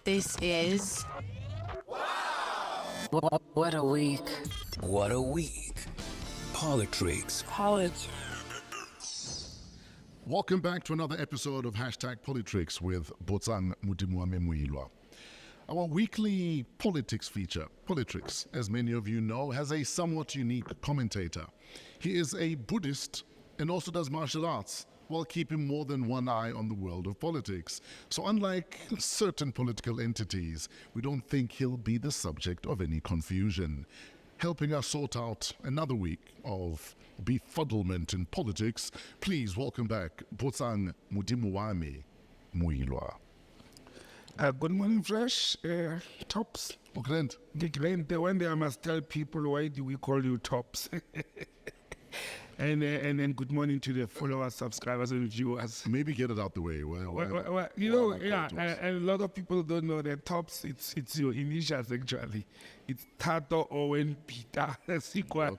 This is... What a week. What a week. PoliTricks. Welcome back to another episode of #PoliTricks with Botsang Modimowame Moiloa. Our weekly politics feature, PoliTricks, as many of you know, has a somewhat unique commentator. He is a Buddhist and also does martial arts, while keeping more than one eye on the world of politics. So unlike certain political entities, we don't think he'll be the subject of any confusion. Helping us sort out another week of befuddlement in politics, please welcome back Botsang Modimowame Moiloa. Good morning, Fresh. Tops. Okay. One day I must tell people, why do we call you Tops? And then good morning to the followers, subscribers, and viewers. Maybe get it out the way. Well, and a lot of people don't know that Tops, it's your initials actually. It's Tato Owen Peter Sikwa.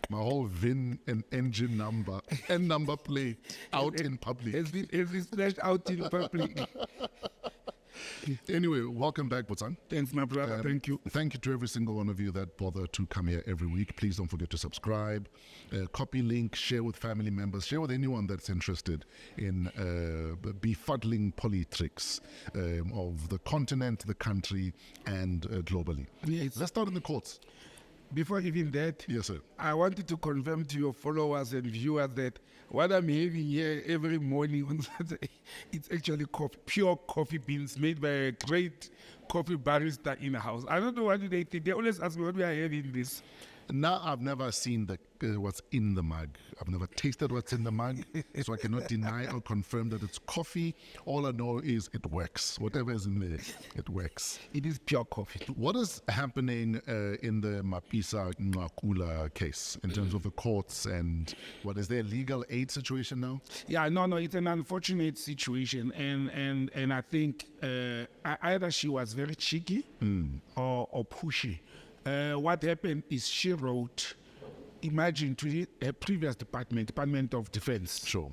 My whole VIN and engine number and number plate out in public. Has been splashed out in public. Anyway, welcome back, Botsang. Thanks, my brother. Thank you. Thank you to every single one of you that bother to come here every week. Please don't forget to subscribe, copy link, share with family members, share with anyone that's interested in befuddling PoliTricks of the continent, the country, and globally. Yes. Let's start in the courts. Before even that, yes, sir. I wanted to confirm to your followers and viewers that what I'm having here every morning on Saturday, it's actually coffee, pure coffee beans made by a great coffee barista in the house. I don't know what they think. They always ask me what we are having this. Now, I've never seen what's in the mug. I've never tasted what's in the mug, so I cannot deny or confirm that it's coffee. All I know is it works. Whatever is in there, it works. It is pure coffee. What is happening in the Mapisa Ngakula case in terms of the courts and what is there a legal aid situation now? Yeah, no, it's an unfortunate situation, and I think either she was very cheeky or pushy. What happened is she wrote, imagine, to her previous Department of Defense. Sure.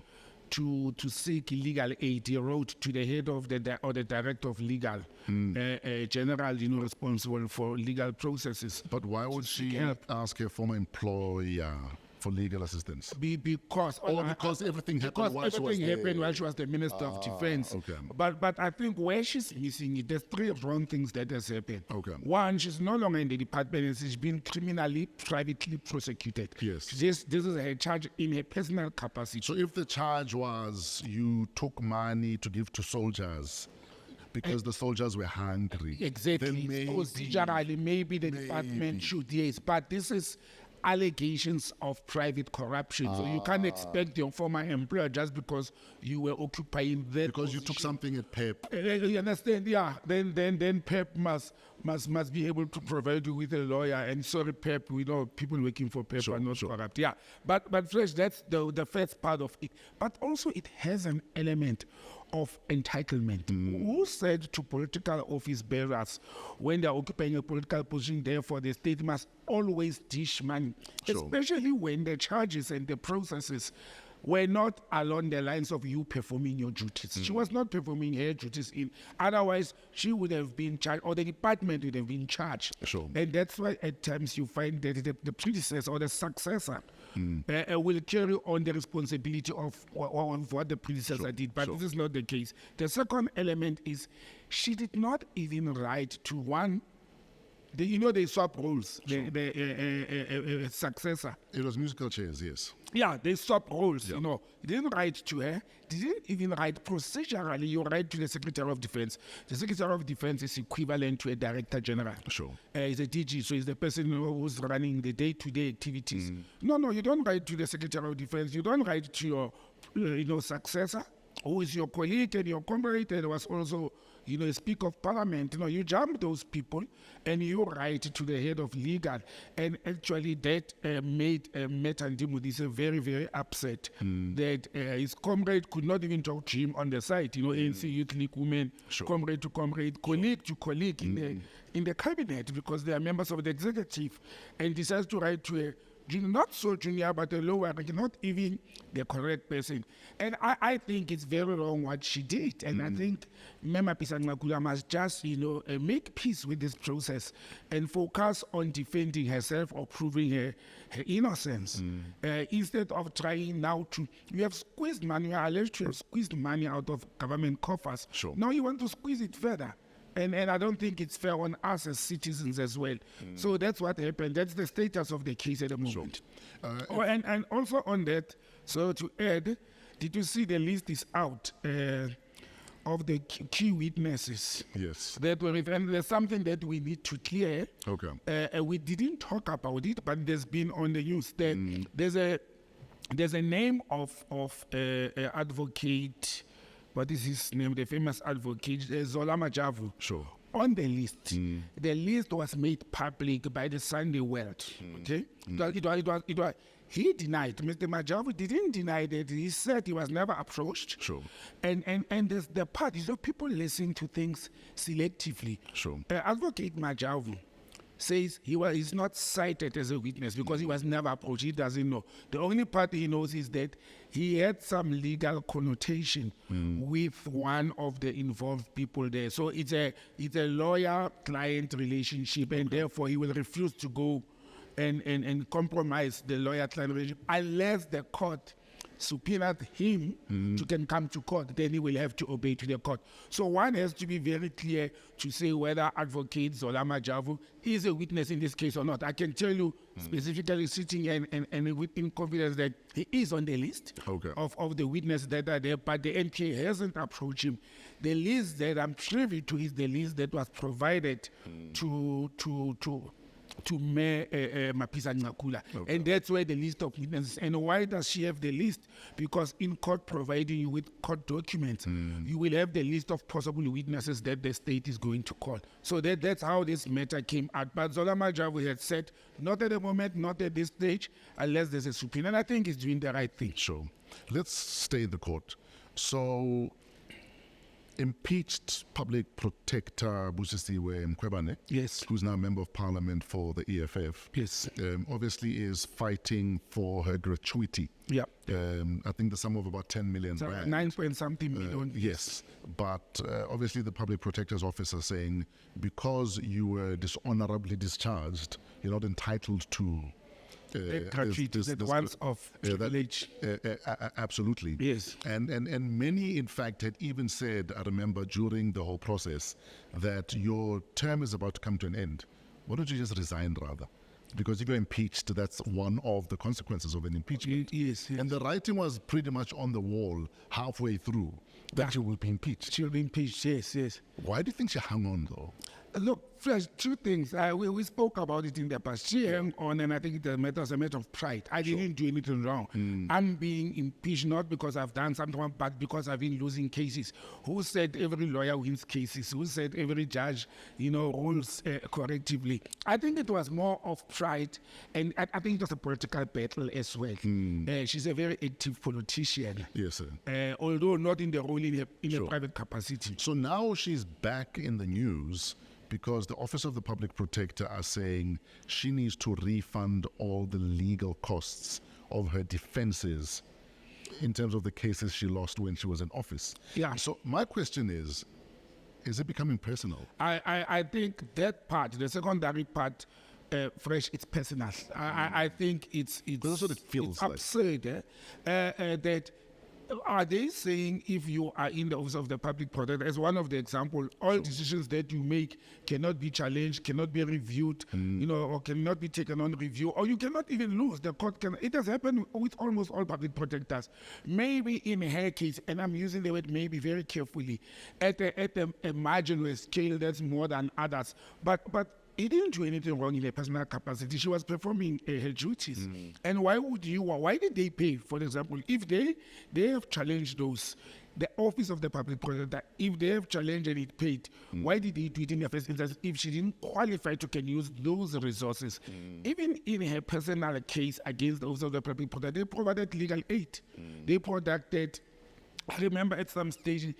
To seek legal aid. He wrote to the head of the director of legal, general, responsible for legal processes. But why would she ask her former employer for legal assistance? Because everything happened while she was the Minister of Defense. Okay. But I think where she's missing it, there's three wrong things that has happened. Okay. One, she's no longer in the department and she's been criminally, privately prosecuted. Yes. This is her charge in her personal capacity. So if the charge was you took money to give to soldiers because the soldiers were hungry. Exactly. Maybe the department should, yes. But this is allegations of private corruption. So you can't expect your former employer just because you were occupying that because position. You took something at PEP. You understand? Yeah. Then PEP must be able to provide you with a lawyer. And sorry, PEP, we know people working for PEP are not corrupt. Yeah. But Fresh, that's the first part of it. But also it has an element of entitlement. Who said to political office bearers when they're occupying a political position, therefore the state must always dish money, especially when the charges and the processes were not along the lines of you performing your duties. She was not performing her duties otherwise she would have been charged, or the department would have been charged. Sure. And that's why at times you find that the predecessor or the successor will carry on the responsibility of what the predecessor did. But this is not the case. The second element is she did not even write to one. They swap roles, the successor. It was musical chairs, yes. Yeah, they swap roles, He didn't write to her. They didn't even write procedurally. You write to the Secretary of Defense. The Secretary of Defense is equivalent to a Director General. Sure. He's a DG, so he's the person who's running the day-to-day activities. No, you don't write to the Secretary of Defense. You don't write to your successor, who is your colleague and your comrade and was also a Speaker of Parliament. You jump those people and you write to the head of legal. And actually that made Metandimudise very, very upset that his comrade could not even talk to him on the side. ANC Youth League women, comrade to comrade, colleague to colleague in the cabinet, because they are members of the executive, and decides to write to not so junior, but a lower rank, not even the correct person. And I think it's very wrong what she did. And I think Mema Pisangakula must just, make peace with this process and focus on defending herself or proving her innocence. Instead of trying now you have squeezed money, you are alleged to have squeezed money out of government coffers. Sure. Now you want to squeeze it further. And I don't think it's fair on us as citizens as well. So that's what happened. That's the status of the case at the moment. Sure. And also on that, so to add, did you see the list is out of the key witnesses? Yes. That were, and there's something that we need to clear. Okay. We didn't talk about it, but there's been on the news that there's a name of advocate. What is his name? The famous advocate, Zola Majavu. Sure. On the list. The list was made public by the Sunday World. Okay? It was, he denied. Mr. Majavu didn't deny that. He said he was never approached. Sure. And there's the part, people listen to things selectively. Sure. Advocate Majavu says he's not cited as a witness because he was never approached. He doesn't know. The only part he knows is that he had some legal connotation with one of the involved people there. So it's a lawyer-client relationship, and therefore he will refuse to go and compromise the lawyer-client relationship unless the court subpoenaed him to can come to court. Then he will have to obey to the court. So one has to be very clear to say whether advocate Zola Majavu is a witness in this case or not. I can tell you specifically sitting and within confidence that he is on the list of the witnesses that are there, but the NPA hasn't approached him. The list that I'm privy to is the list that was provided to Mayor Mapisa Ngakula. And that's where the list of witnesses. And why does she have the list? Because in court, providing you with court documents, you will have the list of possible witnesses that the state is going to call. So that's how this matter came out. But Zola Majavu had said, not at the moment, not at this stage, unless there's a subpoena. And I think he's doing the right thing. Sure. Let's stay in the court. So, impeached public protector Busisiwe Mkhwebane, yes, who's now a member of parliament for the EFF, yes, obviously is fighting for her gratuity. Yeah. I think the sum of about 10 million. So 9-point-something million. Yes, but obviously the public protector's office is saying because you were dishonorably discharged, you're not entitled to privilege. Absolutely. Yes. And many, in fact, had even said, I remember during the whole process, that your term is about to come to an end. Why don't you just resign rather? Because if you're impeached, that's one of the consequences of an impeachment. Yes. And the writing was pretty much on the wall halfway through that you will be impeached. She will be impeached, yes. Why do you think she hung on, though? Look, Fresh, two things. We spoke about it in the past. She hung on, and I think the matter was a matter of pride. I didn't do anything wrong. I'm being impeached not because I've done something wrong, but because I've been losing cases. Who said every lawyer wins cases? Who said every judge, rules correctively? I think it was more of pride, and I think it was a political battle as well. She's a very active politician. Yes, sir. Although not in the role in a private capacity. So now she's back in the news because the Office of the Public Protector are saying she needs to refund all the legal costs of her defenses in terms of the cases she lost when she was in office. Yeah. So my question is it becoming personal? I think that part, the secondary part, Fresh, it's personal. I think it's that's what it feels like. Absurd that. Are they saying if you are in the Office of the Public Protector, as one of the examples, all decisions that you make cannot be challenged, cannot be reviewed, or cannot be taken on review, or you cannot even lose. The court can. It has happened with almost all public protectors. Maybe in her case, and I'm using the word maybe very carefully, at a marginal scale that's more than others, but he didn't do anything wrong in a personal capacity. She was performing her duties. And why did they pay, for example, if they have challenged those, the Office of the Public Protector, if they have challenged and it paid, why did they do it in the first instance if she didn't qualify to can use those resources? Even in her personal case against the Office of the Public Protector, they provided legal aid. They I remember at some stage,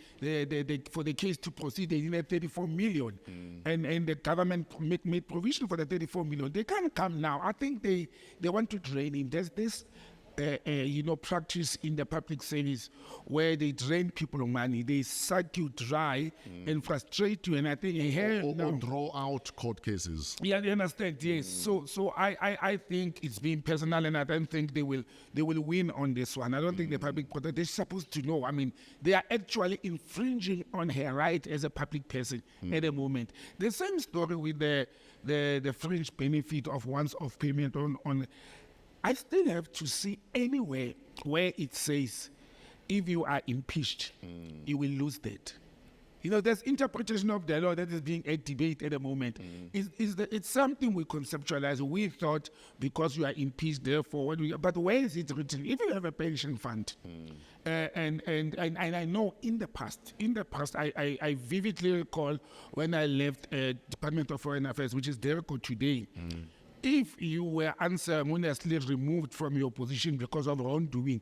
for the case to proceed, they needed 34 million. And the government made provision for the 34 million. They can't come now. I think they want to drain him. There's this practice in the public service where they drain people of money. They suck you dry and frustrate you. And I think or draw out court cases. Yeah, you understand. Yes. So I think it's being personal, and I don't think they will win on this one. I don't think the public protector is supposed to know. I mean, they are actually infringing on her right as a public person at the moment. The same story with the fringe benefit of once-off payment on. I still have to see anywhere where it says, if you are impeached, you will lose that. There's interpretation of the law that is being a debate at the moment. It's something we conceptualize. We thought because you are impeached, therefore, but where is it written? If you have a pension fund, and I know in the past, I vividly recall when I left Department of Foreign Affairs, which is DERCO today. If you were unceremoniously removed from your position because of wrongdoing,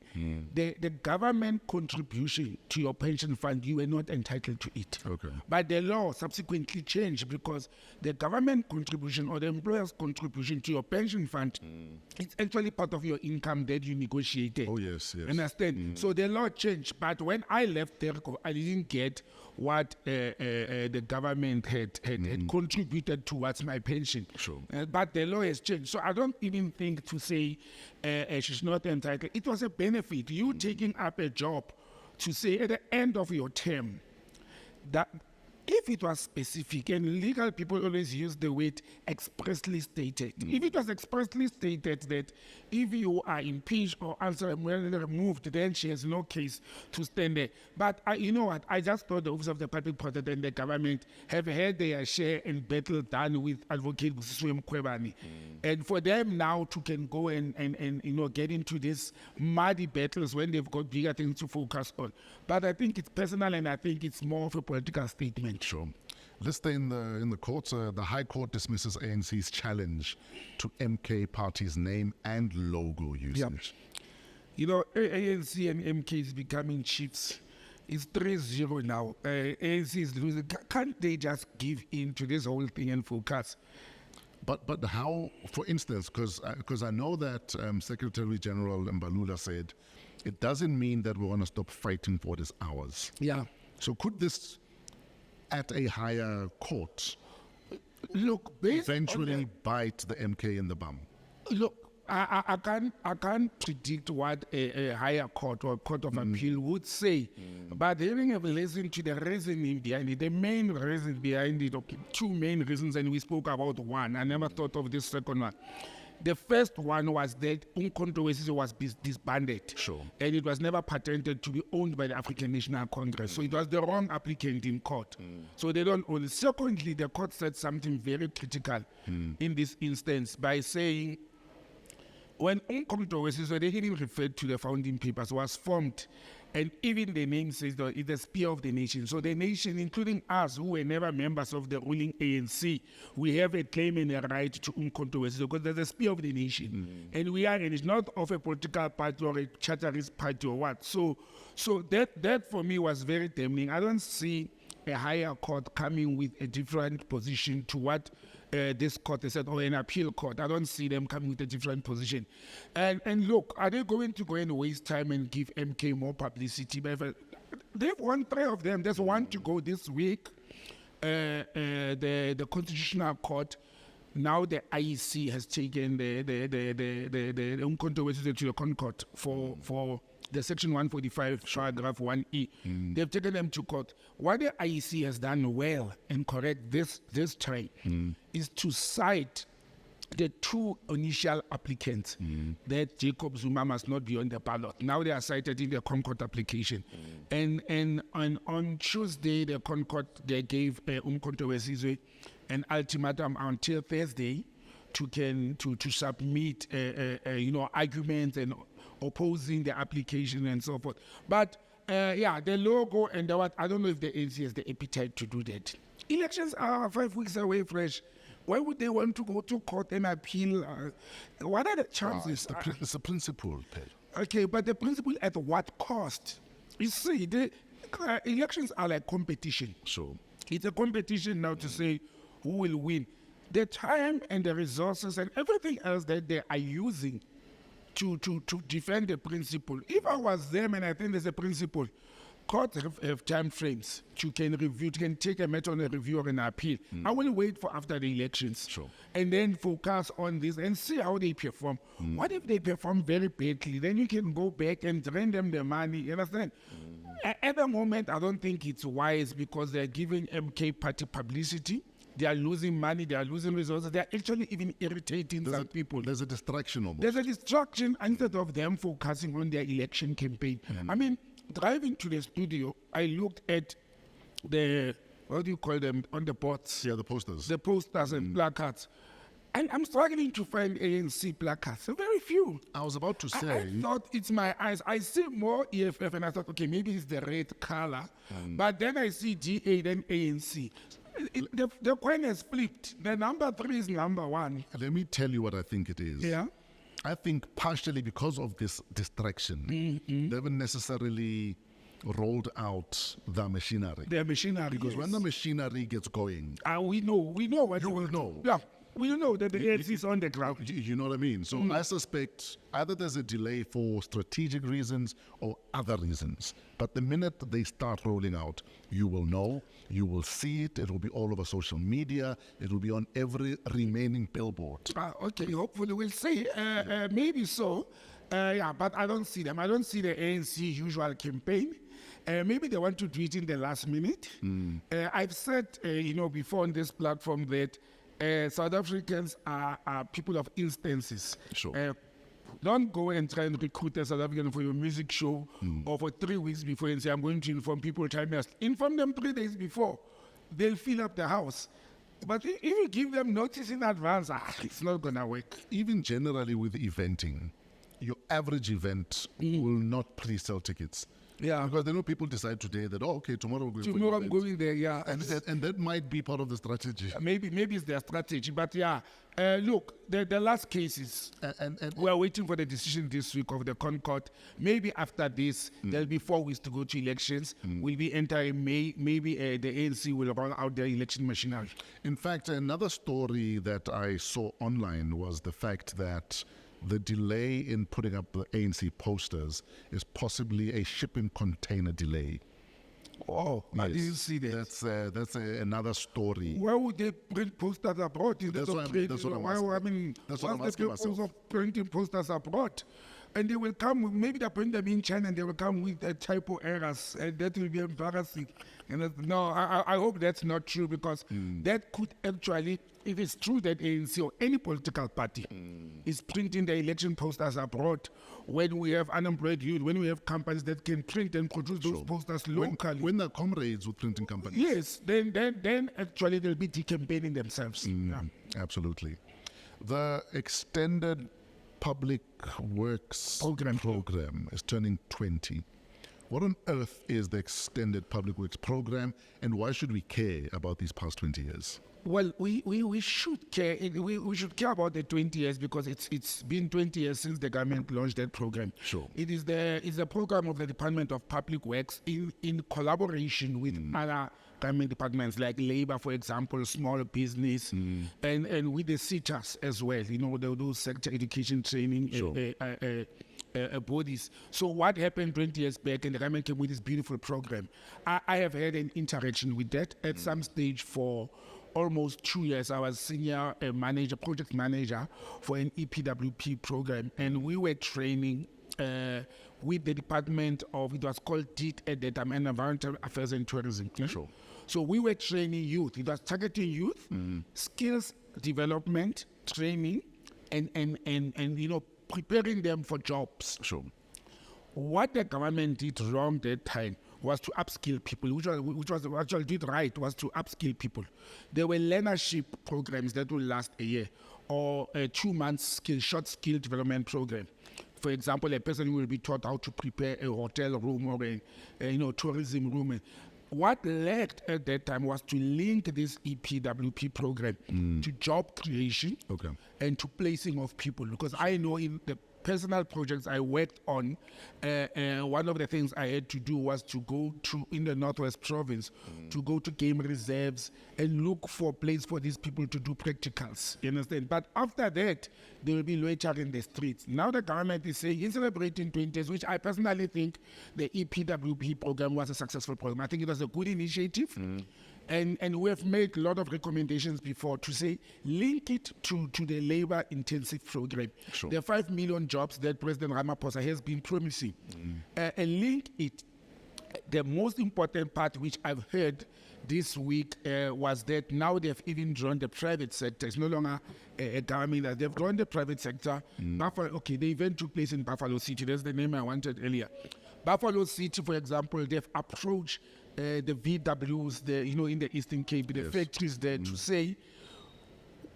the government contribution to your pension fund, you were not entitled to it. Okay. But the law subsequently changed because the government contribution or the employer's contribution to your pension fund, it's actually part of your income that you negotiated. Oh, yes. Understand? So the law changed. But when I left DERCO, I didn't get what the government had contributed towards my pension. Sure. But the law has changed. So I don't even think to say she's not entitled. It was a benefit. You taking up a job to say at the end of your term that if it was specific, and legal people always use the word expressly stated. If it was expressly stated that if you are impeached or unceremoniously removed, then she has no case to stand there. But you know what? I just thought the Office of the Public Protector and the government have had their share and battle done with Advocate Busiswe Mkhwebane. And for them now to can go and get into these muddy battles when they've got bigger things to focus on. But I think it's personal, and I think it's more of a political statement. Sure. Let's stay in the courts. The High Court dismisses ANC's challenge to MK Party's name and logo usage. ANC and MK is becoming chiefs. It's 3-0 now. ANC is losing. Can't they just give in to this whole thing and focus? But how, for instance, because I know that Secretary General Mbalula said it doesn't mean that we want to stop fighting for this ours. Yeah. So could this, at a higher court, eventually bite the MK in the bum? Look, I can't predict what a higher court or court of appeal would say, but having a listened to the reasoning behind it, the main reason behind it, two main reasons, and we spoke about one. I never thought of this second one. The first one was that Umkhonto was disbanded. Sure. And it was never patented to be owned by the African National Congress. So it was the wrong applicant in court. So they don't own it. Secondly, the court said something very critical in this instance by saying when Umkhonto they even referred to the founding papers, was formed, and even the name says that it's the spear of the nation. So the nation, including us, who were never members of the ruling ANC, we have a claim and a right to Umkhonto because there's a spear of the nation. And we are, and it's not of a political party or a charterist party or what. So that for me was very damning. I don't see a higher court coming with a different position to what this court has said, or an appeal court. I don't see them coming with a different position. And look, are they going to go and waste time and give MK more publicity? They've won 3 of them. There's one to go this week. The Constitutional Court. Now the IEC has taken the Umkhonto to the Concord for the Section 145, paragraph 1E. They've taken them to court. What the IEC has done well and correct this time is to cite the 2 initial applicants that Jacob Zuma must not be on the ballot. Now they are cited in the Concord application. And on Tuesday, the Concord, they gave Umkhonto an ultimatum until Thursday to submit arguments and opposing the application and so forth. But the logo and what, I don't know if the ANC has the appetite to do that. Elections are 5 weeks away, fresh. Why would they want to go to court and appeal? What are the chances? It's the principle, Pedro. Okay, but the principle at what cost? You see, the elections are like competition. Sure. It's a competition now to say who will win. The time and the resources and everything else that they are using to defend the principle. If I was them and I think there's a principle, courts have time frames. You can review, you can take a matter on a review or an appeal. I will wait for after the elections. Sure. And then focus on this and see how they perform. What if they perform very badly? Then you can go back and drain them the money. You understand? At the moment, I don't think it's wise because they're giving MK party publicity. They are losing money, they are losing resources, they are actually even irritating some people. There's a distraction almost. There's a distraction instead of them focusing on their election campaign. I mean, driving to the studio, I looked at the, what do you call them, on the boards? Yeah, the posters. The posters and placards. And I'm struggling to find ANC placards. So very few. I was about to say. I thought it's my eyes. I see more EFF and I thought, okay, maybe it's the red color. But then I see GA, then ANC. The coin has flipped. The number 3 is number 1. Let me tell you what I think it is. Yeah. I think partially because of this distraction, they haven't necessarily rolled out the machinery. The machinery. Because when the machinery gets going, we know what you will know. Yeah. We don't know that the ANC is on the ground. You know what I mean? So I suspect either there's a delay for strategic reasons or other reasons. But the minute they start rolling out, you will know, you will see it, it will be all over social media, it will be on every remaining billboard. Okay, hopefully we'll see. Maybe so. Yeah, but I don't see them. I don't see the ANC usual campaign. Maybe they want to do it in the last minute. I've said, before on this platform that South Africans are people of instances. Sure. Don't go and try and recruit a South African for your music show or for 3 weeks before and say, I'm going to inform people. Inform them 3 days before. They'll fill up the house. But if you give them notice in advance, it's not going to work. Even generally with eventing, your average event will not pre-sell tickets. Yeah, because they know people decide today that, okay, tomorrow I'm going there, yeah. And that might be part of the strategy. Maybe it's their strategy, but yeah. Look, the last cases, and we are waiting for the decision this week of the Concord. Maybe after this, there'll be 4 weeks to go to elections. We'll be entering May. Maybe the ANC will roll out their election machinery. In fact, another story that I saw online was the fact that the delay in putting up the ANC posters is possibly a shipping container delay. Oh, yes. I didn't see that. That's another story. Why would they print posters abroad? That's what I'm asking myself. Of printing posters abroad. And they will come, maybe they print them in China and they will come with typo errors, and that will be embarrassing. And I hope that's not true, because that could actually, if it's true that ANC or any political party is printing the election posters abroad, when we have unemployed youth, when we have companies that can print and produce those posters locally. When they're comrades with printing companies. Yes, then actually they'll be decampaigning themselves. Yeah. Absolutely. The extended Public Works program is turning 20. What on earth is the extended Public Works program, and why should we care about these past 20 years? Well, we should care. We should care about the 20 years because it's been 20 years since the government launched that program. Sure. It's a program of the Department of Public Works in collaboration with other government departments like labor, for example, small business, and with the SETAs as well. Those sector education training bodies. So what happened 20 years back, and the government came with this beautiful program. I have had an interaction with that at some stage for almost 2 years. I was senior manager, project manager for an EPWP program, and we were training with the department of, it was called DIT at that time, Environmental Affairs and Tourism. Sure. So we were training youth. It was targeting youth, skills development, training, and preparing them for jobs. Sure. What the government did wrong that time was to upskill people, which was actually did right, was to upskill people. There were learnership programs that will last a year, or a 2 month short skill development program. For example, a person will be taught how to prepare a hotel room or a tourism room. What lacked at that time was to link this EPWP program to job creation and to placing of people. Because I know in the personal projects I worked on, one of the things I had to do was to go to, in the Northwest Province, to go to game reserves and look for a place for these people to do practicals, you understand? But after that, they will be loitering in the streets. Now the government is saying, in celebrating 20s, which I personally think the EPWP program was a successful program. I think it was a good initiative. And we have made a lot of recommendations before to say, link it to the labor-intensive program. Sure. There are 5 million jobs that President Ramaphosa has been promising. And link it. The most important part, which I've heard this week, was that now they've even drawn the private sector. It's no longer a government. They've drawn the private sector. The event took place in Buffalo City. That's the name I wanted earlier. Buffalo City, for example, they've approached the VWs, in the Eastern Cape, the factories there, to say,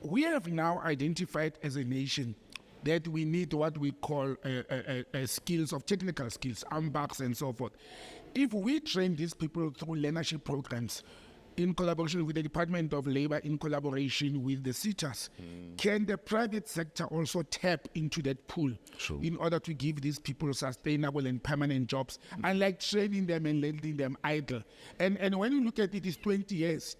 we have now identified as a nation that we need what we call skills of technical skills, AMBACs and so forth. If we train these people through learnership programs, in collaboration with the Department of Labor, in collaboration with the SETAs, can the private sector also tap into that pool in order to give these people sustainable and permanent jobs, unlike training them and letting them idle? And when you look at it, it's 20 years.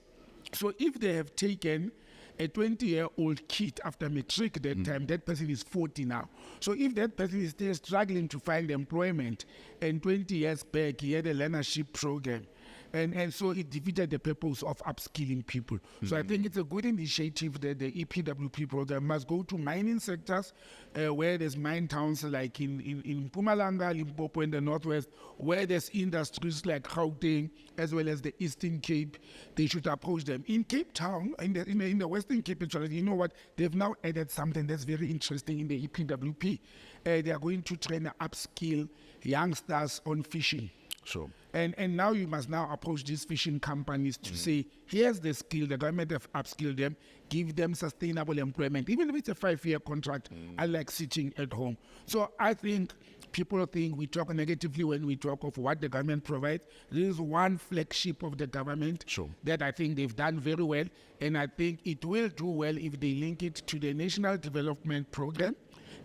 So if they have taken a 20-year-old kid after matric that time, that person is 40 now. So if that person is still struggling to find employment, and 20 years back he had a learnership program, and so it defeated the purpose of upskilling people. So I think it's a good initiative that the EPWP program must go to mining sectors where there's mine towns like in Mpumalanga, Limpopo in the Northwest, where there's industries like Gauteng, as well as the Eastern Cape. They should approach them. In Cape Town, in the Western Cape, you know what? They've now added something that's very interesting in the EPWP. They are going to train and upskill youngsters on fishing. Sure. And now you must now approach these fishing companies to say, here's the skill, the government have upskilled them, give them sustainable employment, even if it's a 5-year contract, unlike sitting at home. So I think people think we talk negatively when we talk of what the government provides. There is one flagship of the government that I think they've done very well, and I think it will do well if they link it to the National Development Program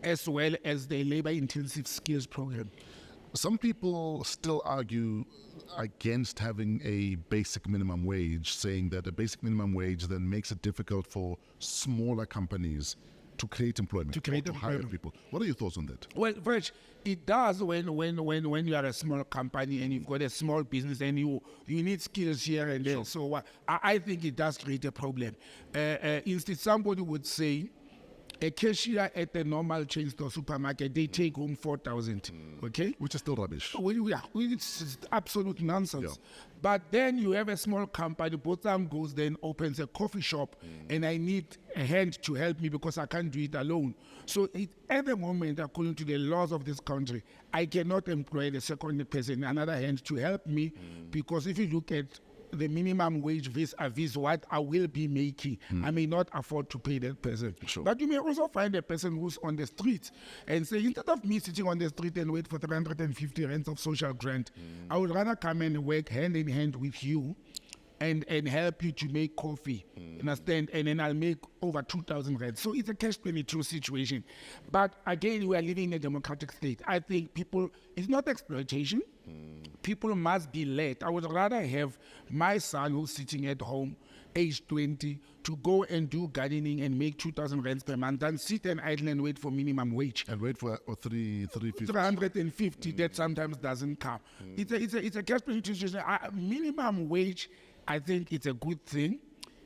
as well as the Labor-Intensive Skills Program. Some people still argue against having a basic minimum wage, saying that a basic minimum wage then makes it difficult for smaller companies to create employment, to hire people. What are your thoughts on that? Well, first, it does when you are a small company and you've got a small business and you need skills here and there. So I think it does create a problem. Instead, somebody would say, a cashier at a normal chain store supermarket, they take home 4,000, okay? Which is still rubbish. It's absolute nonsense. But then you have a small company, Botsang goes then opens a coffee shop, and I need a hand to help me because I can't do it alone. So at the moment, according to the laws of this country, I cannot employ the second person, another hand to help me, because if you look at the minimum wage vis-a-vis what I will be making, I may not afford to pay that person. But you may also find a person who's on the street and say, instead of me sitting on the street and wait for 350 rands of social grant, I would rather come and work hand in hand with you and help you to make coffee, understand? And then I'll make over 2,000 rands. So it's a catch-22 situation. But again, we are living in a democratic state. I think it's not exploitation. People must be led. I would rather have my son who's sitting at home, age 20, to go and do gardening and make 2,000 rands per month than sit and idle and wait for minimum wage. And wait for 350 that sometimes doesn't come. It's a catch-22 situation. Minimum wage, I think it's a good thing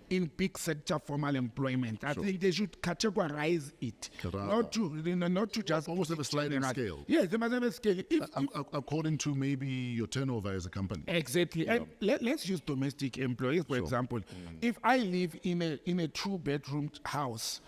in big sector formal employment. I think they should categorize it, not to just almost have a sliding scale. Yes, they must have a scale. According to maybe your turnover as a company. Exactly. And let's use domestic employees, for example. If I live in a 2-bedroom house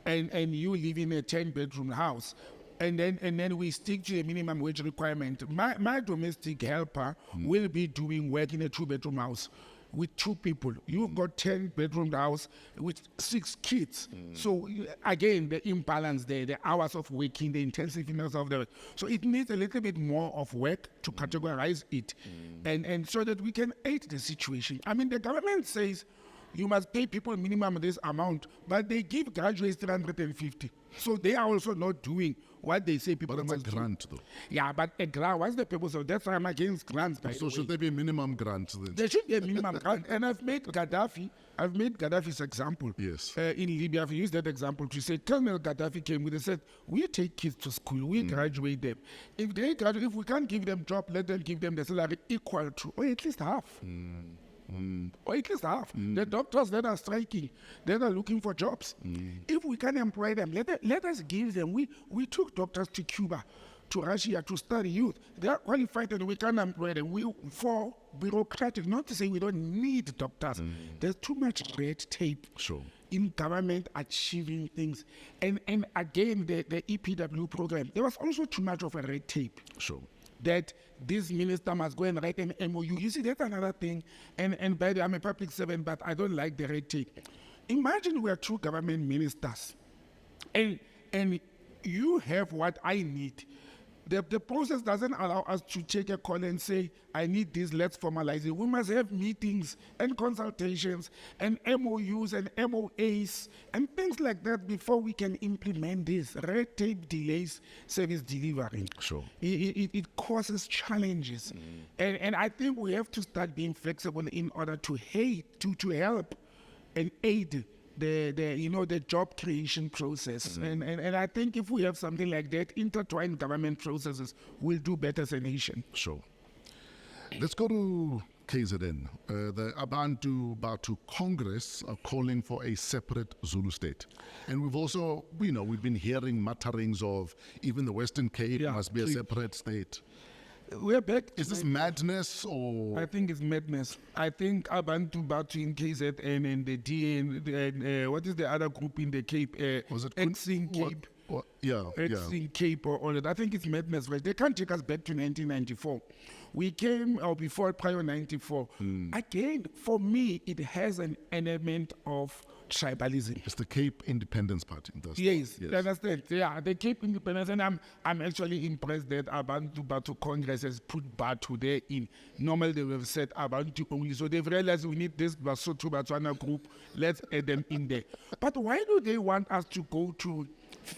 and you live in a 10-bedroom house, and then we stick to the minimum wage requirement, my domestic helper will be doing work in a 2-bedroom house with 2 people. You've got 10-bedroom house with 6 kids. So again, the imbalance there, the hours of working, the intensiveness of the work. So it needs a little bit more of work to categorize it and so that we can aid the situation. I mean, the government says you must pay people minimum this amount, but they give graduates 350. So they are also not doing what they say people But it's must a grant, though. Yeah, but a grant, what's the purpose of that? That's why I'm against grants, by So the should way. there be a minimum grant then? There should be a minimum grant. And I've made Gaddafi's example. Yes. In Libya, I've used that example to say, Colonel Gaddafi came with, they said, we take kids to school, we graduate them. If they graduate, if we can't give them job, let them give them the salary equal to, or at least half. Or at least half. The doctors that are striking, that are looking for jobs. If we can employ them, let us give them. We took doctors to Cuba, to Russia to study youth. They are qualified and we can employ them. For bureaucratic, not to say we don't need doctors. There's too much red tape in government achieving things. And again, the EPW program, there was also too much of a red tape. That this minister must go and write an MOU. You see, that's another thing. And by the way, I'm a public servant, but I don't like the red tape. Imagine we are two government ministers, and you have what I need. The process doesn't allow us to take a call and say, I need this, let's formalize it. We must have meetings and consultations and MOUs and MOAs and things like that before we can implement this. Red tape delays service delivery. It causes challenges. And I think we have to start being flexible in order to help and aid the job creation process. And I think if we have something like that, intertwined government processes will do better as a nation. Let's go to KZN. The Abantu Batu Congress are calling for a separate Zulu state. And we've also, we've been hearing mutterings of even the Western Cape must be a separate state. We're back. Is this madness or? I think it's madness. I think Abantu Batu in KZN and the DA, what is the other group in the Cape? Was it Exing Cape? Exing Cape or all that. I think it's madness. Right? They can't take us back to 1994. We came, or before, prior 94. Again, for me, it has an element of tribalism. It's the Cape Independence Party. Yes, you understand? Yeah, the Cape Independence, and I'm actually impressed that Abantu Batu Congress has put Batu there in. Normally they would have said Abantu only, so they've realized we need this Basotho Batswana group, let's add them in there. But why do they want us to go to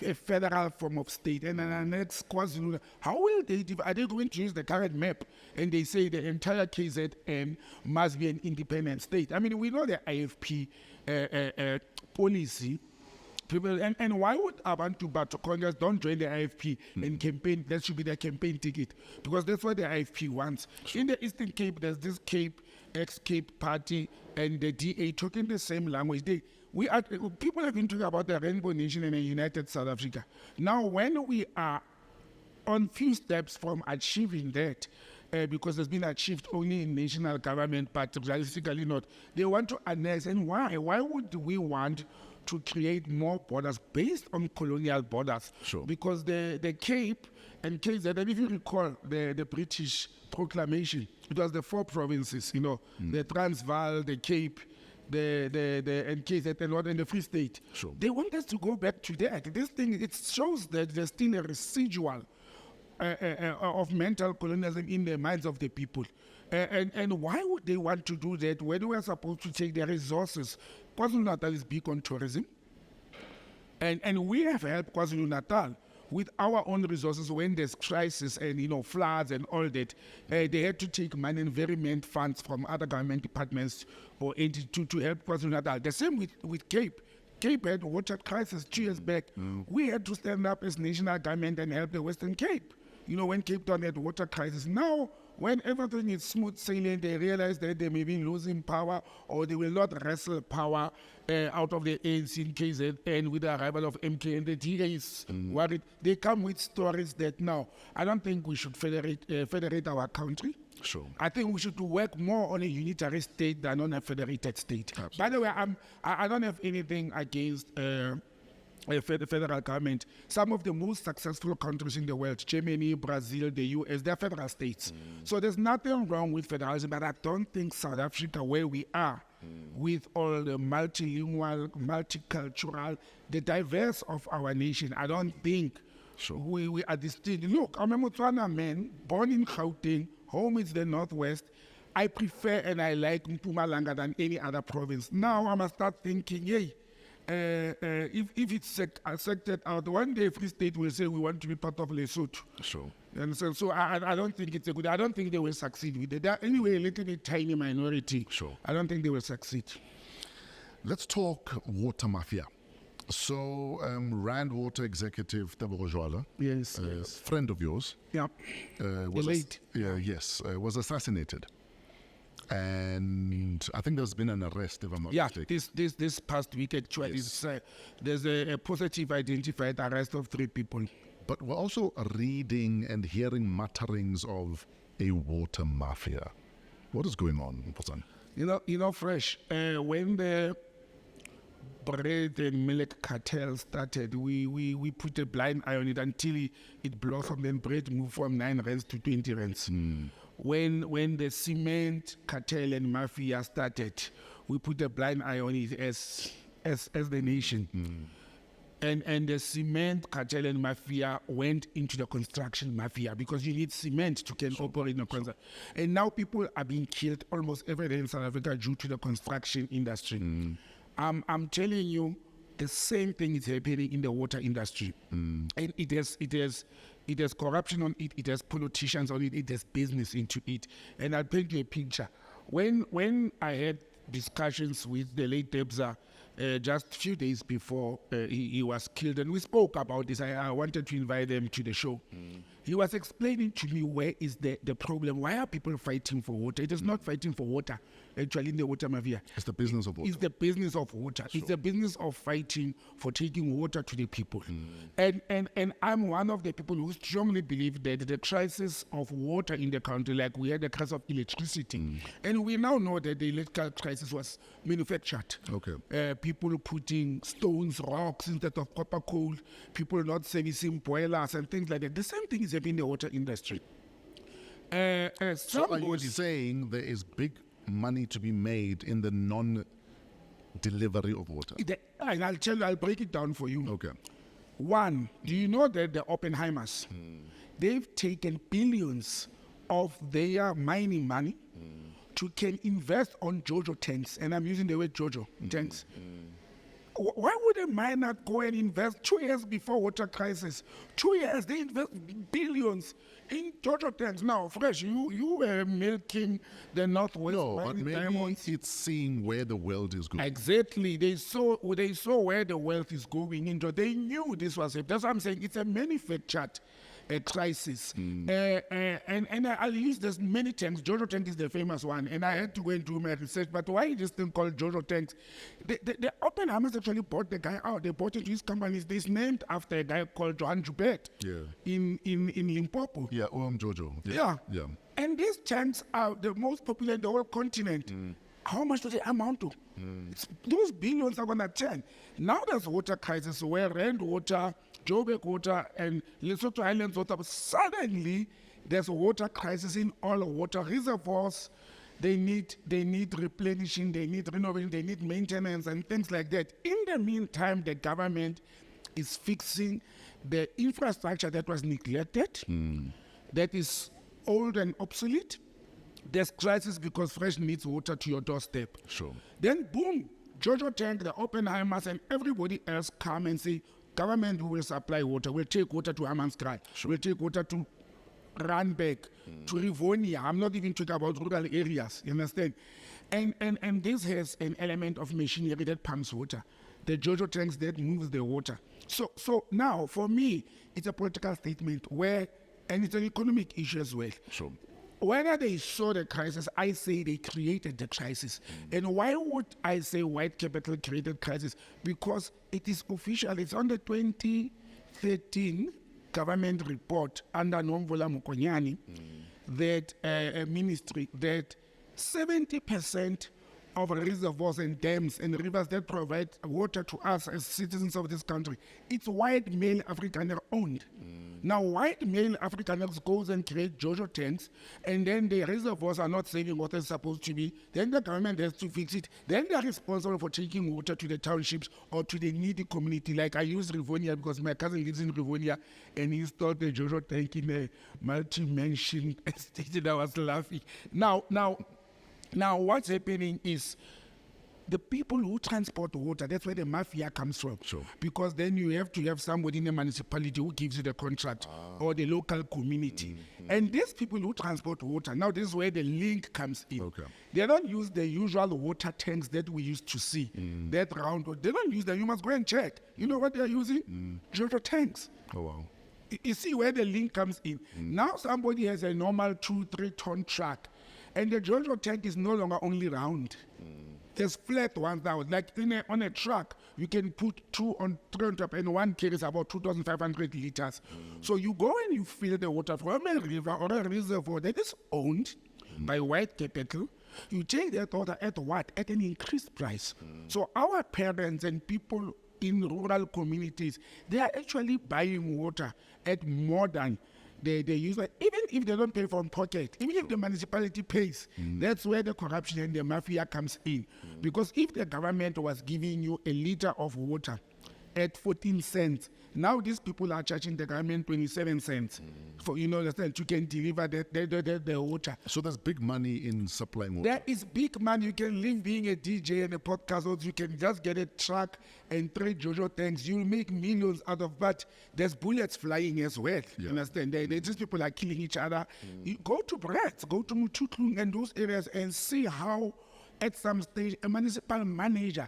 a federal form of state and an next KwaZulu? How will they, are they going to use the current map and they say the entire KZN must be an independent state? I mean, we know the IFP policy. People, and why would Abantu Batu Congress don't join the IFP and campaign? That should be their campaign ticket, because that's what the IFP wants. In the Eastern Cape, there's this Cape, ex-Cape party, and the DA talking the same language. People have been talking about the Rainbow Nation and a united South Africa. Now, when we are on few steps from achieving that, because it's been achieved only in national government, but realistically not, they want to annex. And why? Why would we want to create more borders based on colonial borders? Because the Cape and KZN, and if you recall the British proclamation, it was the 4 provinces, the Transvaal, the Cape, the KZN and the Free State. They want us to go back to that. This thing, it shows that there's still a residual of mental colonialism in the minds of the people. And why would they want to do that when we are supposed to take their resources? KwaZulu-Natal is big on tourism. And we have helped KwaZulu-Natal with our own resources when there's crisis and floods and all that. They had to take money and very meant funds from other government departments or entities to help KwaZulu-Natal. The same with Cape. Cape had water crisis 2 years back. We had to stand up as national government and help the Western Cape. When Cape Town had water crisis. Now, when everything is smooth sailing, they realize that they may be losing power, or they will not wrestle power out of the ANC in KZN with the arrival of MK, and the DA is worried. They come with stories that now, I don't think we should federate our country. I think we should work more on a unitary state than on a federated state. Absolutely. By the way, I don't have anything against the federal government. Some of the most successful countries in the world, Germany, Brazil, the US, they're federal states. So there's nothing wrong with federalism, but I don't think South Africa, where we are, with all the multilingual, multicultural, the diverse of our nation, I don't think we are distinct. Look, I'm a Motswana man, born in Gauteng, home is the Northwest. I prefer and I like Mpumalanga than any other province. Now I must start thinking, hey, if it's sected out, one day Free State will say we want to be part of Lesotho. Sure. And so I don't think it's a good. I don't think they will succeed with it. They're anyway a little bit tiny minority. Sure. I don't think they will succeed. Let's talk water mafia. So, Rand Water executive Tabo Jwala, Yes. friend of yours, Yeah. was Late. was assassinated, and I think there's been an arrest, if I'm not Yeah. mistaken. This past week actually, Yes. there's a positive identified arrest of 3 people. But we're also reading and hearing mutterings of a water mafia. What is going on, Botsang? You know, Fresh. When the bread and milk cartel started, we put a blind eye on it until it blossomed and bread moved from 9 rands to 20 rands. When the cement cartel and mafia started, we put a blind eye on it as the nation. And the cement cartel and mafia went into the construction mafia because you need cement to can operate in a construction. And now people are being killed almost every day in South Africa due to the construction industry. I'm telling you, the same thing is happening in the water industry. And it has corruption on it, it has politicians on it, it has business into it. And I'll paint you a picture. When I had discussions with the late Debza, just a few days before he was killed, and we spoke about this. I wanted to invite them to the show. He was explaining to me where is the problem. Why are people fighting for water? It is not fighting for water, actually, in the water mafia. It's the business of water. It's the business of water. It's the business of fighting for taking water to the people. And I'm one of the people who strongly believe that the crisis of water in the country, like we had the crisis of electricity, and we now know that the electrical crisis was manufactured. Okay. People putting stones, rocks instead of copper coal, people not servicing boilers and things like that. The same thing is happening in the water industry. So are you saying there is big money to be made in the non-delivery of water? And I'll tell you, I'll break it down for you. Okay. One, do you know that the Oppenheimers, they've taken billions of their mining money to can invest on JoJo tanks, and I'm using the word JoJo tanks. Why would a miner go and invest 2 years before water crisis? 2 years, they invest billions in JoJo tanks. Now, Fresh, you were milking the Northwest. No, but mining maybe diamonds. it's seeing where the world is going. Exactly. They saw where the wealth is going into. They knew this was it. That's what I'm saying. It's a manufactured crisis. And I'll use this many tanks. JoJo tank is the famous one. And I had to go and do my research. But why is this thing called JoJo tanks? The Oppenheimers actually bought the guy out. They bought it to his companies. It's named after a guy called Johan Joubert in Limpopo. Yeah, Jojo. Yeah. Yeah. And these tanks are the most popular in the whole continent. How much do they amount to? Those billions are going to turn. Now there's water crisis where Rand Water, Joburg Water, and Lesotho Islands Water, suddenly there's a water crisis in all water reservoirs. They need replenishing, they need renovation, they need maintenance and things like that. In the meantime, the government is fixing the infrastructure that was neglected, that is old and obsolete. There's crisis because Fresh needs water to your doorstep. Sure. Then boom, JoJo Tank, the Oppenheimers, and everybody else come and say, government will supply water. We'll take water to Hammanskraal. Sure. We'll take water to Randburg, to Rivonia. I'm not even talking about rural areas, you understand? And this has an element of machinery that pumps water. The JoJo tanks that moves the water. So now, for me, it's a political statement and it's an economic issue as well. Sure. Whether they saw the crisis, I say they created the crisis. And why would I say white capital created crisis? Because it is official. It's on the 2013 government report under Nomvula Mokonyane that ministry that 70% of reservoirs and dams and rivers that provide water to us as citizens of this country, it's white male Afrikaner owned. Now white male Afrikaners goes and create JoJo tanks, and then the reservoirs are not saving what it's supposed to be. Then the government has to fix it. Then they're responsible for taking water to the townships or to the needy community. Like I use Rivonia because my cousin lives in Rivonia and he installed a JoJo tank in a multi-mansion estate and I was laughing. Now, Now, what's happening is the people who transport water, that's where the mafia comes from. Sure. Because then you have to have somebody in the municipality who gives you the contract or the local community. And these people who transport water, now this is where the link comes in. Okay. They don't use the usual water tanks that we used to see, that round. They don't use them. You must go and check. You know what they're using? Jojo tanks. Oh, wow. You see where the link comes in. Now somebody has a normal 2-3 ton truck, and the Jojo tank is no longer only round. There's flat ones now. Like on a truck, you can put 2 on 3 on top, and one carries about 2,500 liters. So you go and you fill the water from a river or a reservoir that is owned by white capital. You take that water at what? At an increased price. So our parents and people in rural communities, they are actually buying water at more than they use it, even if they don't pay from pocket, even if the municipality pays. That's where the corruption and the mafia comes in. Because if the government was giving you a liter of water at 14 cents, now these people are charging the government 27 cents for, you know, that you can deliver the water. So there's big money in supplying water. There is big money. You can live being a DJ and a podcast host. You can just get a truck and 3 Jojo tanks. You'll make millions out of, but there's bullets flying as well. Yeah. Understand? These people are killing each other. You go to Brett, go to Mutuklung and those areas and see how at some stage a municipal manager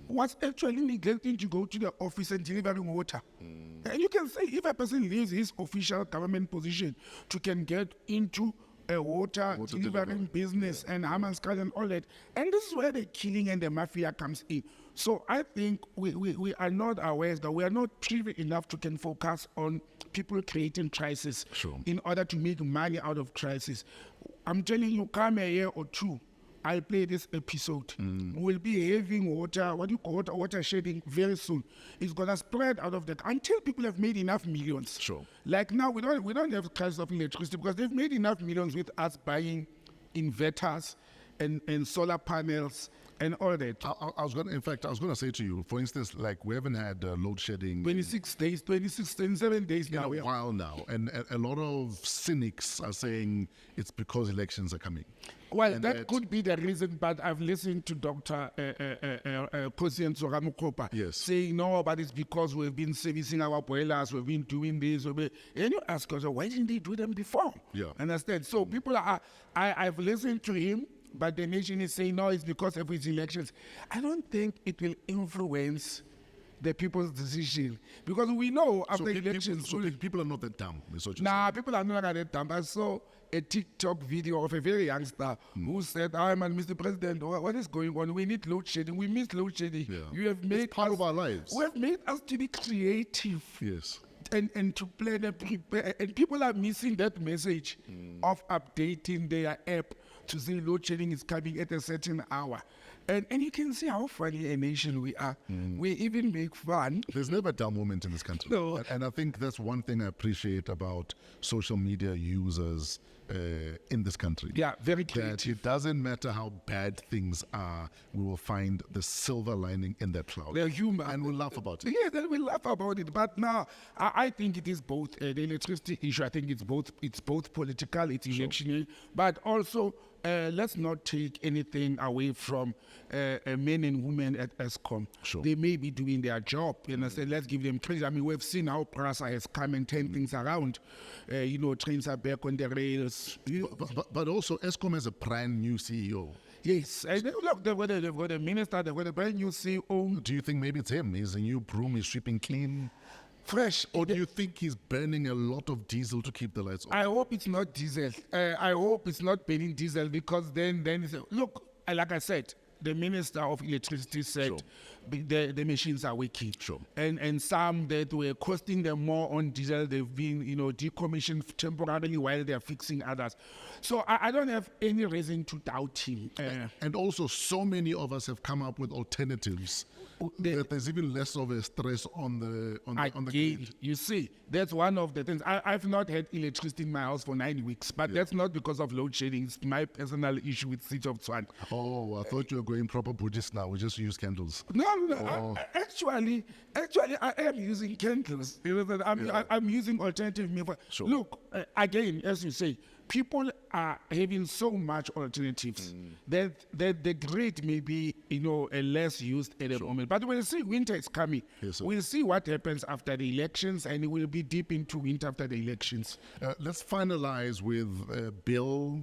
was actually neglecting to go to the office and delivering water. And you can say if a person leaves his official government position to can get into a water delivering business and Hammanskrall and all that. And this is where the killing and the mafia comes in. So I think we are not aware that we are not privy enough to can focus on people creating crisis in order to make money out of crisis. I'm telling you, come a year or two, I'll play this episode. We'll be having water shedding very soon. It's gonna spread out of until people have made enough millions. Like now, we don't have crisis of electricity because they've made enough millions with us buying inverters and solar panels and all that. I was gonna say to you, for instance, like we haven't had load shedding 27 days now. In a while now, and a lot of cynics are saying it's because elections are coming. Well, that could be the reason, but I've listened to Dr. President Zoramukopa saying, no, but it's because we've been servicing our boilers, we've been doing this. And you ask us, why didn't they do them before? Understand? So people I've listened to him, but the nation is saying, no, it's because of his elections. I don't think it will influence the people's decision. Because we know after elections... People are not that dumb. People are not that dumb. I saw a TikTok video of a very youngster who said, man, Mr. President, what is going on? We need load shedding. We miss load shedding. You have made it's part of our lives. We have made us to be creative. Yes. And to plan and prepare. And people are missing that message of updating their app to say load shedding is coming at a certain hour. And you can see how funny a nation we are. We even make fun. There's never a dull moment in this country. No. And I think that's one thing I appreciate about social media users in this country. Yeah, very creative. That it doesn't matter how bad things are, we will find the silver lining in that cloud. They're human. And we'll laugh about it. Yeah, then we'll laugh about it. But now, I think it is both. The electricity issue, I think it's both political, it's electionary, but also let's not take anything away from men and women at ESCOM. They may be doing their job. Let's give them credit. I mean, we've seen how PRASA has come and turned things around. Trains are back on the rails. But also, ESCOM has a brand new CEO. Yes. Look, they've got a minister, they've got a brand new CEO. Do you think maybe it's him? He's a new broom, he's sweeping clean? Fresh. Or do you think he's burning a lot of diesel to keep the lights on? I hope it's not diesel. I hope it's not burning diesel because then it's, look, like I said, the Minister of Electricity said the machines are working. And some that were costing them more on diesel, they've been, decommissioned temporarily while they're fixing others. So I don't have any reason to doubt him. And also, so many of us have come up with alternatives that there's even less of a stress on the grid. You see, that's one of the things. I've not had electricity in my house for 9 weeks, but that's not because of load shedding. It's my personal issue with City of Tshwane. Oh, I thought you were going proper Buddhist now. We just use candles. No, No. Actually, I am using candles. I'm using alternative method. Sure. Look, again, as you say, people are having so much alternatives that the grid may be, less used at the moment. But we'll see winter is coming. Yes, we'll see what happens after the elections, and we'll be deep into winter after the elections. Let's finalize with a bill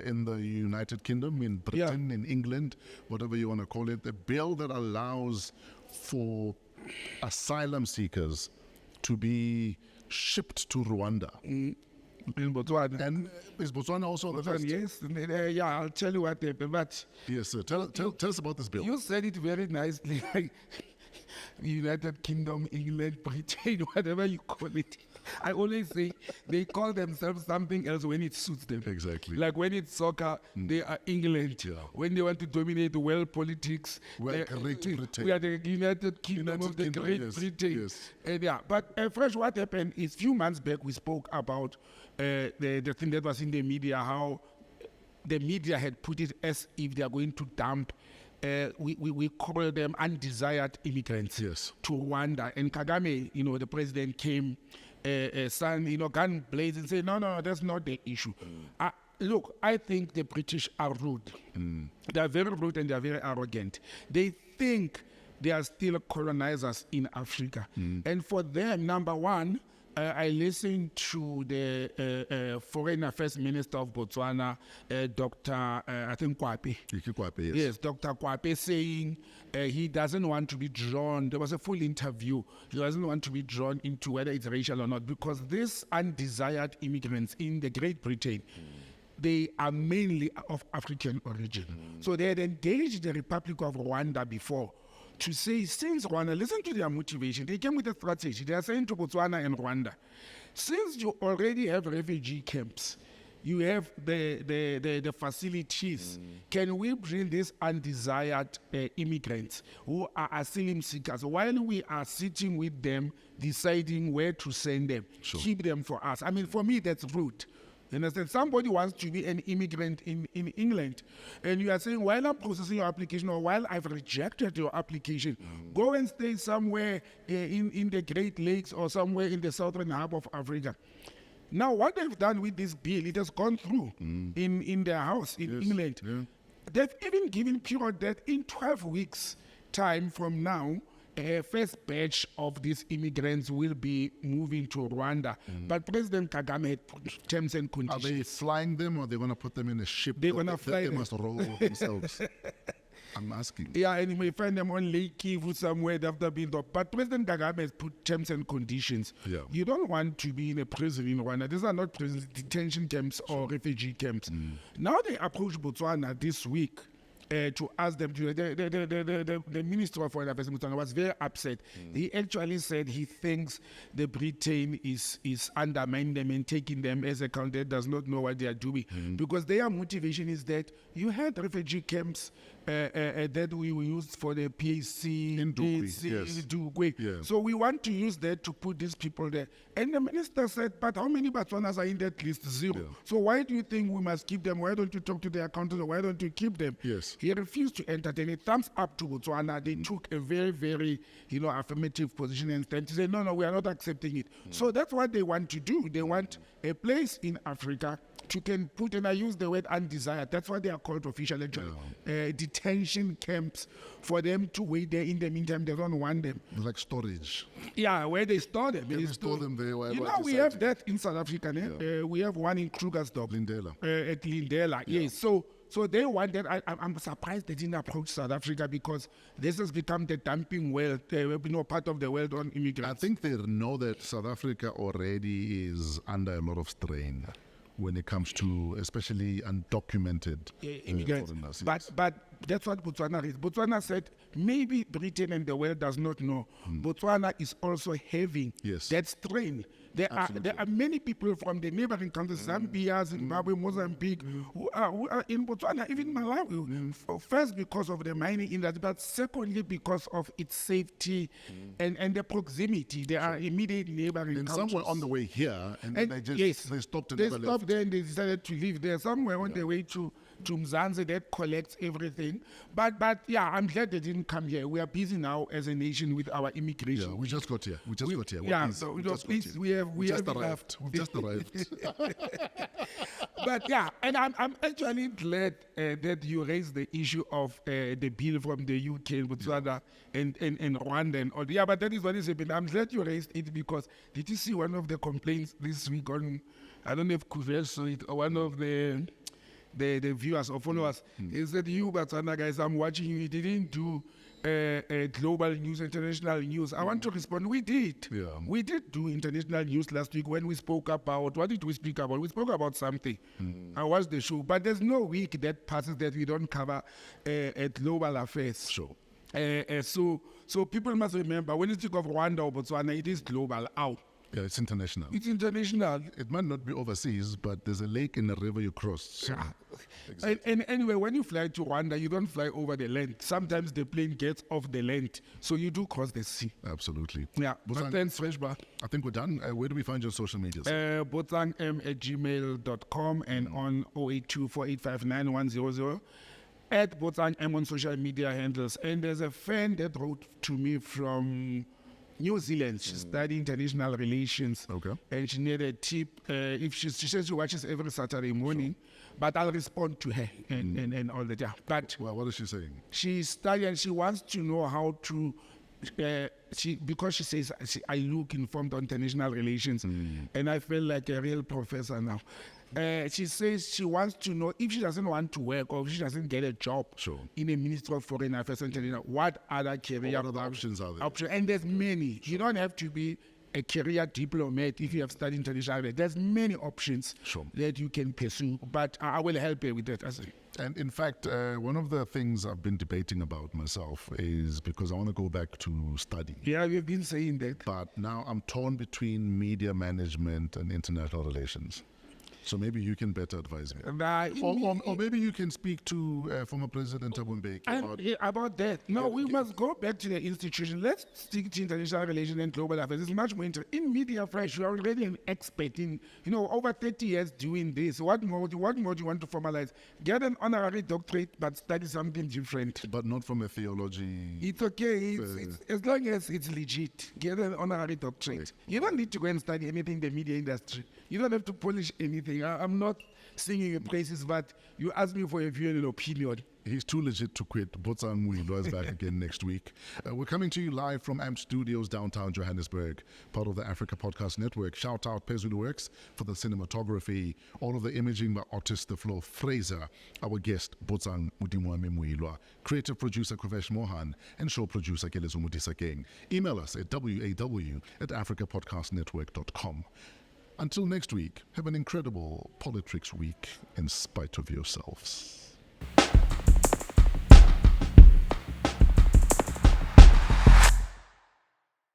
in the United Kingdom, in Britain, in England, whatever you want to call it, a bill that allows for asylum seekers to be shipped to Rwanda. In Botswana. And is Botswana also on the list? Yes. I'll tell you what happened. But yes, sir. Tell us about this bill. You said it very nicely. Like United Kingdom, England, Britain, whatever you call it. I always say they call themselves something else when it suits them. Exactly. Like when it's soccer, they are England. Yeah. When they want to dominate the world politics, we're Great Britain. We are the United Kingdom of the Great Britain. Yes. But Fresh, what happened is a few months back we spoke about the thing that was in the media, how the media had put it as if they are going to dump we call them undesired immigrants to Rwanda. And Kagame, the president came, gun blazing, and said, no, that's not the issue. Look, I think the British are rude. They are very rude and they are very arrogant. They think they are still colonizers in Africa. And for them, number one, I listened to the Foreign Affairs Minister of Botswana, Dr. Kwape. Yes, Dr. Kwape saying he doesn't want to be drawn. There was a full interview. He doesn't want to be drawn into whether it's racial or not, because these undesired immigrants in the Great Britain, they are mainly of African origin. So they had engaged the Republic of Rwanda before to say, since Rwanda, listen to their motivation. They came with a strategy. They are saying to Botswana and Rwanda, since you already have refugee camps, you have the facilities, can we bring these undesired immigrants who are asylum seekers, while we are sitting with them, deciding where to send them, keep them for us? I mean, for me, that's rude. You understand? Somebody wants to be an immigrant in England, and you are saying, while I'm processing your application, or while I've rejected your application, go and stay somewhere in the Great Lakes or somewhere in the southern half of Africa. Now, what they've done with this bill, it has gone through in their house in England. Yeah. They've even given period that in 12 weeks' time from now, a first batch of these immigrants will be moving to Rwanda. But President Kagame had put terms and conditions. Are they flying them, or are they going to put them in a ship? They're going to fly them. They must roll themselves. I'm asking. Yeah, and you may find them on Lake Kivu somewhere after being there. But President Kagame has put terms and conditions. Yeah. You don't want to be in a prison in Rwanda. These are not prison detention camps or refugee camps. Now they approach Botswana this week to ask them to. The Minister of Foreign Affairs was very upset. He actually said he thinks the Britain is undermining them and taking them as a country that does not know what they are doing, because their motivation is that you had refugee camps that we used for the PAC in Dugwe. Yes. So we want to use that to put these people there. And the minister said, but how many Botswanas are in that list? 0. Yeah. So why do you think we must keep them? Why don't you talk to their accountants? Why don't you keep them? Yes. He refused to entertain it. Thumbs up to Botswana. They took a very, very, affirmative position and stand to say, no, we are not accepting it. So that's what they want to do. They want a place in Africa to can put, and I use the word undesired, that's what they are called officially, detention camps for them to wait there. In the meantime, they don't want them. Like storage. Yeah, where they store them. They store them there. We have that in South Africa. We have one in Krugersdorp. At Lindela, yes. So they want that. I'm surprised they didn't approach South Africa, because this has become the dumping world, part of the world on immigrants. I think they know that South Africa already is under a lot of strain when it comes to especially undocumented immigrants. Foreigners. But that's what Botswana is. Botswana said maybe Britain and the world does not know. Botswana is also having that strain. There are many people from the neighboring countries, Zambia, Zimbabwe, Mozambique, who are in Botswana, even Malawi. First, because of the mining industry, but secondly, because of its safety and the proximity. They are immediate neighboring countries. And somewhere on the way here, and they stopped and they stopped there and they decided to live there. Somewhere on their way to to Mzansi that collects everything. But yeah, I'm glad they didn't come here. We are busy now as a nation with our immigration. Yeah, we just got here. We just got here. Yeah, so we just arrived. We've just arrived. But yeah, and I'm actually glad that you raised the issue of the bill from the UK, Botswana, and Rwanda and all. Yeah, but that is what is happening. I'm glad you raised it because did you see one of the complaints this week on, I don't know if Kuvel saw it, or one of the viewers or followers, is that you Botswana guys, I'm watching you didn't do global news, international news. I want to respond. We did. Yeah. We did do international news last week when we spoke about, what did we speak about? We spoke about something. I watched the show. But there's no week that passes that we don't cover global affairs. Sure. So people must remember, when you think of Rwanda or Botswana, it is global. Ow. Yeah, it's international. It's international. It might not be overseas, but there's a lake and a river you cross. So. Yeah. Exactly. And anyway, when you fly to Rwanda, you don't fly over the land. Sometimes the plane gets off the land, so you do cross the sea. Absolutely. Yeah, Botsang, but thanks, Freshba. I think we're done. Where do we find your social media? botsangm@gmail.com and on 082-4859-100. At Botsang on social media handles. And there's a friend that wrote to me from New Zealand. She's studying international relations. Okay. And she needed a tip. If she says she watches every Saturday morning, but I'll respond to her and all that. Yeah. But Well, what is she saying? she's studying and she wants to know how to, because she says I look informed on international relations and I feel like a real professor now. She says she wants to know if she doesn't want to work or if she doesn't get a job in a Ministry of Foreign Affairs and International, what other career options are there? And there's many. You don't have to be a career diplomat if you have studied international affairs. There's many options that you can pursue, but I will help you with that. And in fact, one of the things I've been debating about myself is because I want to go back to study. Yeah, we've been saying that. But now I'm torn between media management and international relations. So maybe you can better advise me. Or maybe you can speak to former President Thabo Mbeki about that. No, we must go back to the institution. Let's stick to international relations and global affairs. It's much more interesting. In Media Fresh, you're already an expert in, over 30 years doing this. What more do you want to formalize? Get an honorary doctorate, but study something different. But not from a theology. It's okay. It's as long as it's legit. Get an honorary doctorate. You don't need to go and study anything in the media industry. You don't have to polish anything. I'm not singing your praises, but you asked me for a view and an opinion. He's too legit to quit. Botsang Moiloa is back again next week. We're coming to you live from AMP Studios, downtown Johannesburg, part of the Africa Podcast Network. Shout out Pezulu Works for the cinematography, all of the imaging by artist The Flow Fraser, our guest Botsang Modimowame Moiloa, creative producer Kuvesh Mohan, and show producer Kelezo Mudisakeng. Email us at waw@africapodcastnetwork.com. Until next week, have an incredible PoliTricks week in spite of yourselves.